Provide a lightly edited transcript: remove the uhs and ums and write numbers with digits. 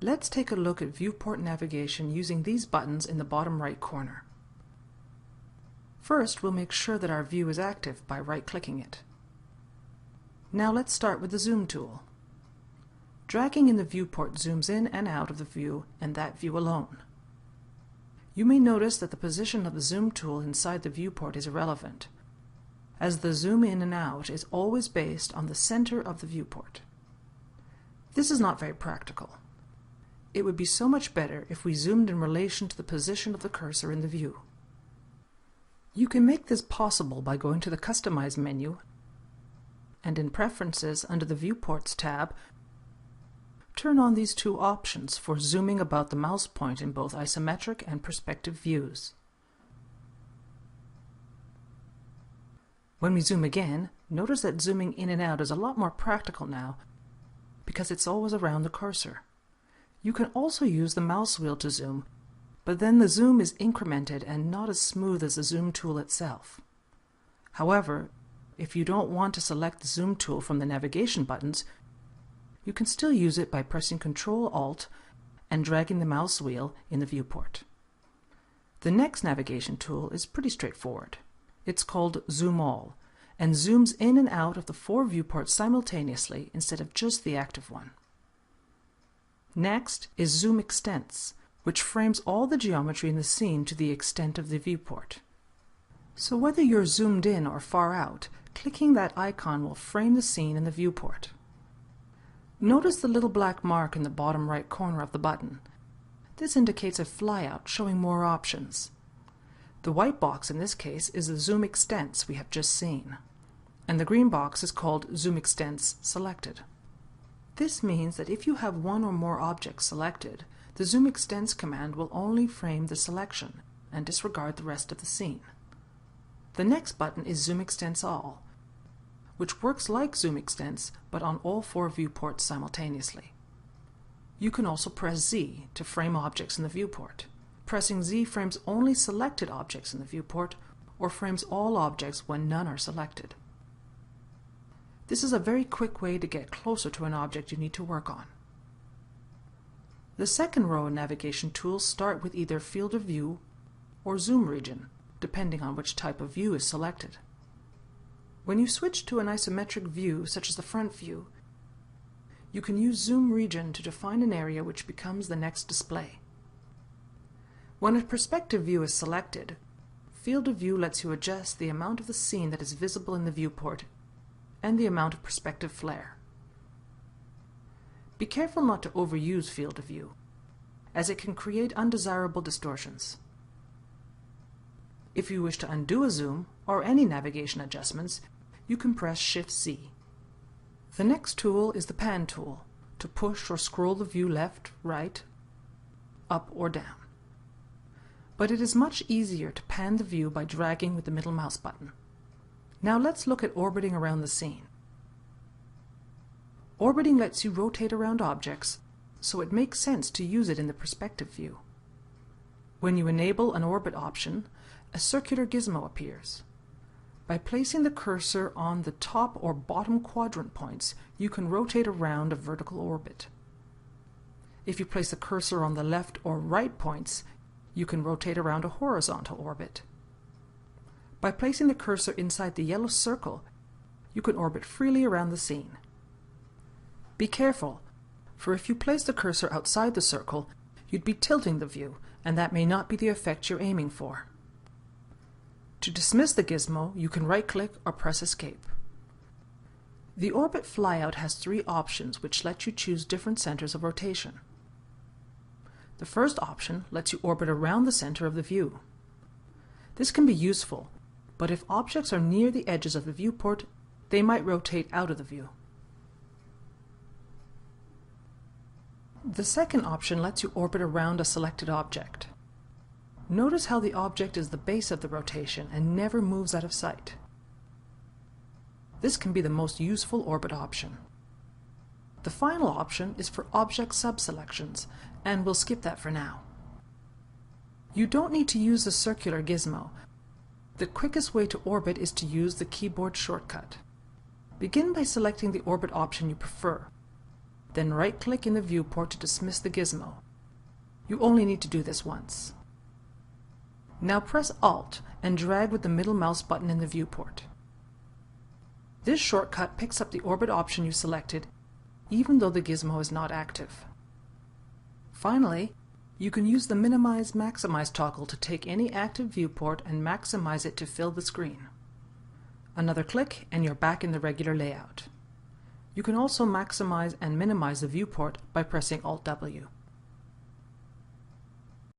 Let's take a look at viewport navigation using these buttons in the bottom right corner. First, we'll make sure that our view is active by right-clicking it. Now let's start with the Zoom tool. Dragging in the viewport zooms in and out of the view and that view alone. You may notice that the position of the Zoom tool inside the viewport is irrelevant, as the zoom in and out is always based on the center of the viewport. This is not very practical. It would be so much better if we zoomed in relation to the position of the cursor in the view. You can make this possible by going to the Customize menu and in Preferences under the Viewports tab, turn on these two options for zooming about the mouse point in both isometric and perspective views. When we zoom again, notice that zooming in and out is a lot more practical now because it's always around the cursor. You can also use the mouse wheel to zoom, but then the zoom is incremented and not as smooth as the zoom tool itself. However, if you don't want to select the zoom tool from the navigation buttons, you can still use it by pressing Ctrl-Alt and dragging the mouse wheel in the viewport. The next navigation tool is pretty straightforward. It's called Zoom All and zooms in and out of the 4 viewports simultaneously instead of just the active one. Next is Zoom Extents, which frames all the geometry in the scene to the extent of the viewport. So whether you're zoomed in or far out, clicking that icon will frame the scene in the viewport. Notice the little black mark in the bottom right corner of the button. This indicates a flyout showing more options. The white box in this case is the Zoom Extents we have just seen, and the green box is called Zoom Extents Selected. This means that if you have one or more objects selected, the Zoom Extents command will only frame the selection and disregard the rest of the scene. The next button is Zoom Extents All, which works like Zoom Extents but on all 4 viewports simultaneously. You can also press Z to frame objects in the viewport. Pressing Z frames only selected objects in the viewport or frames all objects when none are selected. This is a very quick way to get closer to an object you need to work on. The second row of navigation tools start with either Field of View or Zoom Region, depending on which type of view is selected. When you switch to an isometric view, such as the front view, you can use Zoom Region to define an area which becomes the next display. When a perspective view is selected, Field of View lets you adjust the amount of the scene that is visible in the viewport and the amount of perspective flare. Be careful not to overuse Field of View, as it can create undesirable distortions. If you wish to undo a zoom or any navigation adjustments, you can press Shift-Z. The next tool is the Pan tool, to push or scroll the view left, right, up or down. But it is much easier to pan the view by dragging with the middle mouse button. Now let's look at orbiting around the scene. Orbiting lets you rotate around objects, so it makes sense to use it in the perspective view. When you enable an orbit option, a circular gizmo appears. By placing the cursor on the top or bottom quadrant points, you can rotate around a vertical orbit. If you place the cursor on the left or right points, you can rotate around a horizontal orbit. By placing the cursor inside the yellow circle, you can orbit freely around the scene. Be careful, for if you place the cursor outside the circle, you'd be tilting the view, and that may not be the effect you're aiming for. To dismiss the gizmo, you can right-click or press Escape. The Orbit Flyout has 3 options which let you choose different centers of rotation. The first option lets you orbit around the center of the view. This can be useful, but if objects are near the edges of the viewport, they might rotate out of the view. The second option lets you orbit around a selected object. Notice how the object is the base of the rotation and never moves out of sight. This can be the most useful orbit option. The final option is for object subselections, and we'll skip that for now. You don't need to use the circular gizmo. The quickest way to orbit is to use the keyboard shortcut. Begin by selecting the orbit option you prefer. Then right-click in the viewport to dismiss the gizmo. You only need to do this once. Now press Alt and drag with the middle mouse button in the viewport. This shortcut picks up the orbit option you selected, even though the gizmo is not active. Finally, you can use the Minimize/Maximize toggle to take any active viewport and maximize it to fill the screen. Another click and you're back in the regular layout. You can also maximize and minimize the viewport by pressing Alt-W.